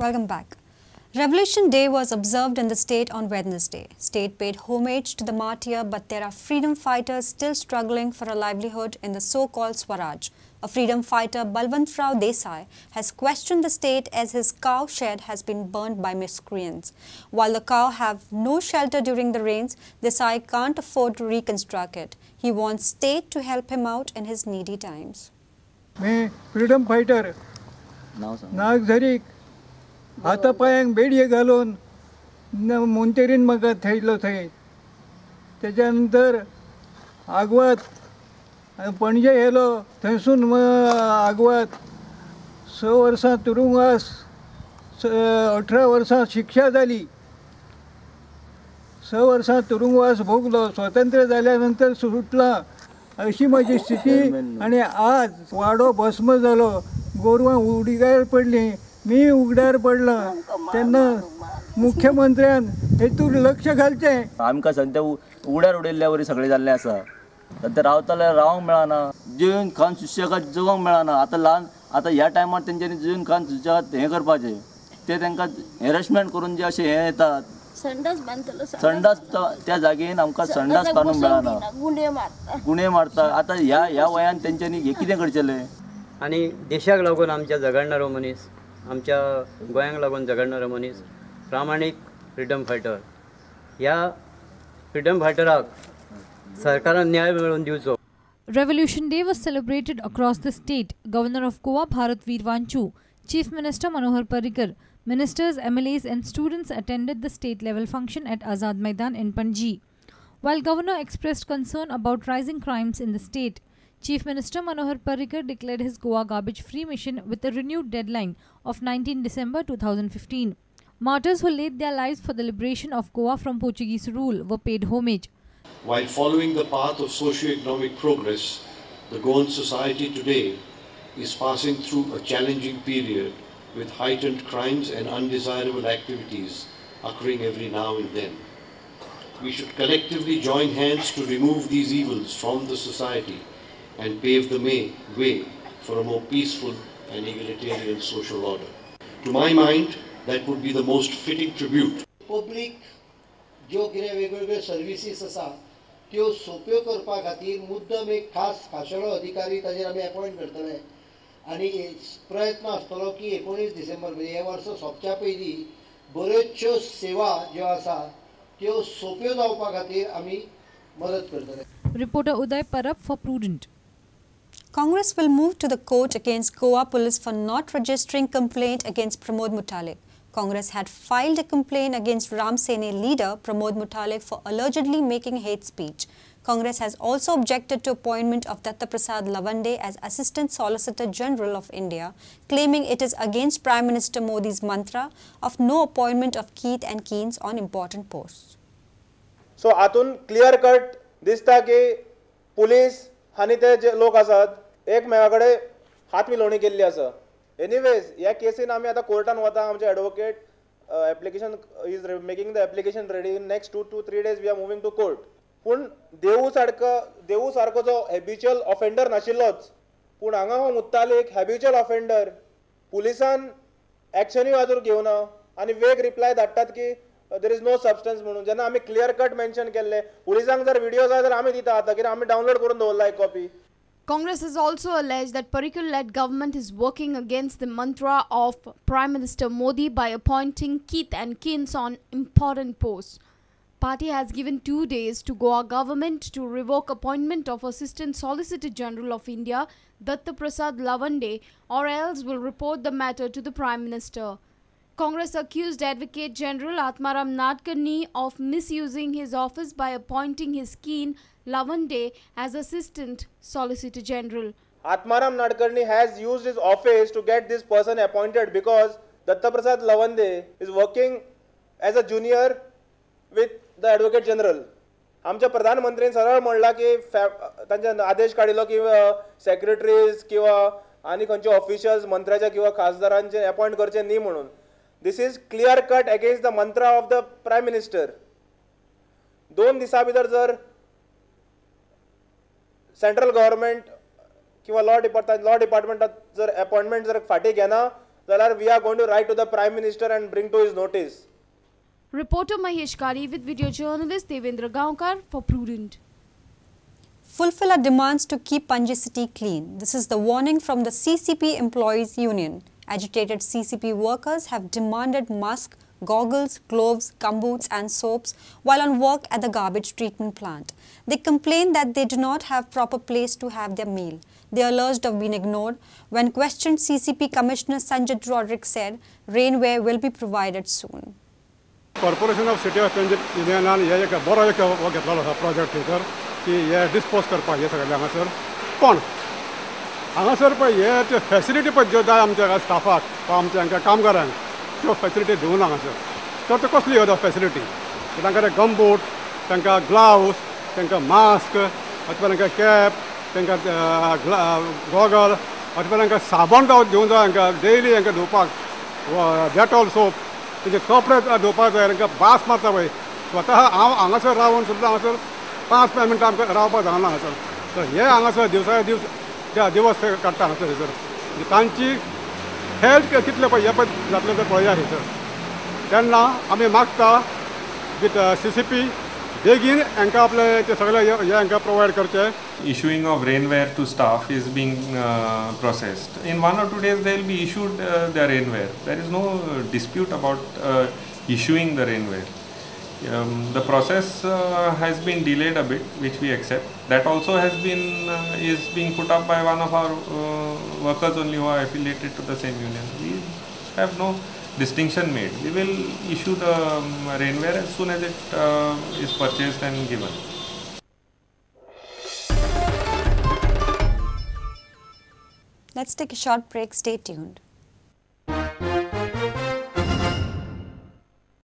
Welcome back. Revolution Day was observed in the state on Wednesday. State paid homage to the martyr, but there are freedom fighters still struggling for a livelihood in the so-called Swaraj. A freedom fighter, Balwantrao Desai, has questioned the state as his cow shed has been burned by miscreants. While the cow have no shelter during the rains, Desai can't afford to reconstruct it. He wants state to help him out in his needy times. मैं freedom fighter नाग झरीक हातापायांक बेडये घालून मोंतेरीन म्हाका थेयलो थंय. तेच्या नंतर आग्वाद पणजे येयलो, थंयसून आग्वाद 6 वर्सां तुरुंगवास, 18 वर्सां शिक्षा जाली. 6 वर्सां तुरुंगवास भोगलो, स्वतंत्र जाल्या नंतर सुटला. अशी माझी स्थिती. आणि आज वाडो भस्म जालो, गोरवां उगड्यार पडली, मी उगड्यार पडला. तेन्ना मुख्यमंत्र्यान हेतूर लक्ष घालचें. आमकां सद्या उगड्यार उडयल्ल्या वरी सगळें जाल्लें आसा. सद्या रावतले रावंक मेळना, जेवन खावन सुशेगाद जगोंक मेळना. आतां ह्या टायमार तेंच्यांनी जेवन खावन सुशेगाद हें करपाचें, ते तांकां हेरेसमेंट करून जे अशें हें येतात, संडास त्या जागेन आमकां संडास बांदूंक मेळना, गुणे मारता. आतां ह्या वयान तेंच्यांनी हें कितें करचेलें? आनी देशाक लागून आमच्या झगडणारो मनीस, आमच्या गोंयांक लागून झगडणारो मनीस, प्रामाणीक फ्रीडम फायटर. ह्या फ्रीडम फायटराक सरकारान न्याय मेळोवन दिवचो. Revolution Day was celebrated across the state. Governor of Goa Bharat Veervanchu, Chief Minister Manohar Parrikar, ministers, MLAs and students attended the state-level function at Azad Maidan in Panji. While Governor expressed concern about rising crimes in the state, Chief Minister Manohar Parrikar declared his Goa garbage-free mission with a renewed deadline of 19 December 2015. Martyrs who laid their lives for the liberation of Goa from Portuguese rule were paid homage. While following the path of socio-economic progress, the Goan society today is passing through a challenging period with heightened crimes and undesirable activities occurring every now and then. We should collectively join hands to remove these evils from the society and pave the way for a more peaceful and egalitarian social order. To my mind, that would be the most fitting tribute. Public ज्यो कितें वेगवेगळ्यो services आसा त्यो सोप्यो करपा खातीर मुद्दम एक खाशेलो अधिकारी ताजेर आमी अपॉयंट करतले. आनी प्रयत्न आसतलो की 19 डिसेंबर म्हणजे हे वर्स सोंपच्या पयलीं बऱ्योचश्यो सेवा ज्यो आसा त्यो सोप्यो जावपा खातीर आमी मदत करतले. Reporter Uday Parab for Prudent. Congress will move to the court against Goa police for not registering complaint against Pramod Mutalik. Congress had filed a complaint against Ram Sene leader Pramod Mutalik for allegedly making hate speech. Congress has also objected to appointment of Datta Prasad Lavande as Assistant Solicitor General of India, claiming it is against Prime Minister Modi's mantra of no appointment of Keith and Keynes on important posts. So, हातून clear cut दिसता की police हानी ते जे लोक आसात एकमेकाकडे हात मिळवणी केल्ली आसा. Anyways ह्या केसीन आमी आतां कोर्टान वता. आमचे advocate application is making the application ready. In next 2 to 3 days we are moving to court. पूण देवू सारको जो हॅबिच्युअल ऑफेंडर नाशिल्लोच, पूण हांगा हो मुद्दालो एक हॅबिच्युअल ऑफेंडर पुलिसान एक्शनूय आजून घेवना आनी वेग रिप्लाय धाडटात की देर इज नो सबस्टन्स म्हणून. जेन्ना आमी क्लियर कट मेन्शन केल्ले पुलिसांक जर व्हिडिओ जाय जाल्यार आमी दिता आतां, कित्याक आमी डावनलोड करून दवरला एक copy. Congress has also alleged that Parrikar-led government is working against the mantra of Prime Minister Modi by appointing Keith and Keynes on important posts. Party has given 2 days to Goa government to revoke appointment of Assistant Solicitor General of India, Datta Prasad Lavande, or else will report the matter to the Prime Minister. Congress accused Advocate General Atmaram Nadkarni of misusing his office by appointing his kin Lavande as Assistant Solicitor General. Atmaram Nadkarni has used his office to get this person appointed because Datta Prasad Lavande is working as a junior with the Advocate General. आमच्या प्रधानमंत्रीन सरळ म्हणला की तांचे आदेश काडिल्लो की secretaries किंवा आनी खंयचे ऑफिशियल्स मंत्र्याचे किंवा खासदारांचे अपॉइंट करचे न्ही म्हणून. This is clear cut against the mantra of the Prime Minister. 2 दिसा भितर जर सेंट्रल गव्हर्नमेंट किंवा लॉ डिपार्टमेंटात जर अपॉइंटमेंट जर फाटी घेना जाल्यार we are going to write to the Prime Minister and bring to his notice. Reporter Mahesh Kari with video journalist Devendra Gaonkar for Prudent. Fulfill our demands to keep Panji city clean. This is the warning from the CCP Employees Union. Agitated CCP workers have demanded masks, goggles, gloves, gumboots and soaps while on work at the garbage treatment plant. They complain that they do not have proper place to have their meal. They are alleged of being ignored. When questioned, CCP Commissioner Sanjay Roderick said rainwear will be provided soon. Corporation of City of Panji Union हे एक बरो एक घेतलेलो आसा project थंयसर की हे dispose करपाक हे सगळे हांगासर पण हांगासर पळय हे फॅसिलिटी पळय ज्यो जाय आमच्या स्टाफाक वा आमच्या हांकां कामगारांक त्यो फॅसिलिटी दिवूं ना हांगासर तर त्यो कसली ह्यो फॅसिलिटी तांकां गमबूट तांकां ग्लावज तांकां मास्क अथवा तांकां कॅप तांकां गॉगल अथवा तांकां साबण जावं दिवूं जाय हांकां डेली हांकां धुवपाक डेटॉल सोप तेजे कपडे धुवपाक जाय तांकां बास मारता पळय स्वता हांव हांगासर रावन सुद्दां हांगासर 5 मिनटां आमकां रावपाक जायना हांगासर तर हे हांगासर दिवसा दिवस काडटा हांगासर थंयसर तांची हेल्थ कितले पळय हे पळय जातलें तें पळया थंयसर तेन्ना आमी मागता विथ CCP बेगीन हांकां आपले ते सगळे हे हांकां प्रोवायड करचे. Issuing of rainwear to staff is being processed. In 1 or 2 days they will be issued their rainwear. There is no dispute about issuing the rainwear. The process has been delayed a bit, which we accept. That also has been is being put up by one of our workers only who are affiliated to the same union. We have no distinction made. We will issue the rainwear as soon as it is purchased and given. Let's take a short break. Stay tuned.